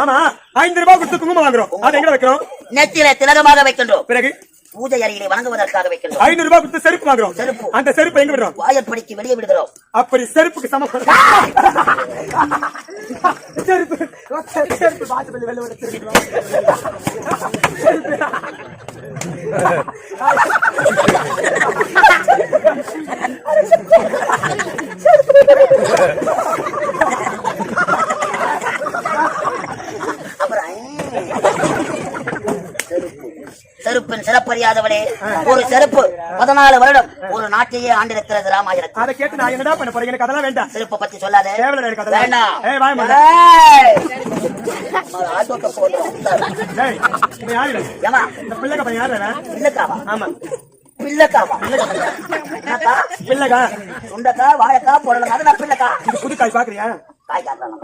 ஆமா 5 ரூபாய் கொடுத்து குங்குமம் வாங்குறோம். அது எங்க வைக்கிறோம்? நெத்தியில திலகமாக வைக்கின்றோம். பிறகு பூஜை அறையிலே வணங்குவதற்காக வைக்கின்றோம். 500 ரூபாய் கொடுத்து செருப்பு வாங்குறோம். அந்த செருப்பு எங்க விடுறோம்? வாயற்படிக்கு வெளியே விடுகிறோம். அப்படி செருப்புக்கு சமம் செருப்பு செருப்பு பாத்து வெளியே விடுறோம். செருப்பின் சிறப்பறியாதவனே, ஒரு செருப்பு 14 வருடம் ஒரு நாட்டையே ஆண்டிருக்கிறது ராமாயணத்தில். அதை கேட்டு நான் என்னடா பண்ண போறேன்? எனக்கு அதெல்லாம் வேண்டாம். செருப்பை பத்தி சொல்லாத. வேண்டாம். பிள்ளைக்கா சுண்டக்கா வாழைக்கா போடலாம். அது நான் பிள்ளைக்கா புது காய் பாக்குறியா? காய் காட்டுறாங்க.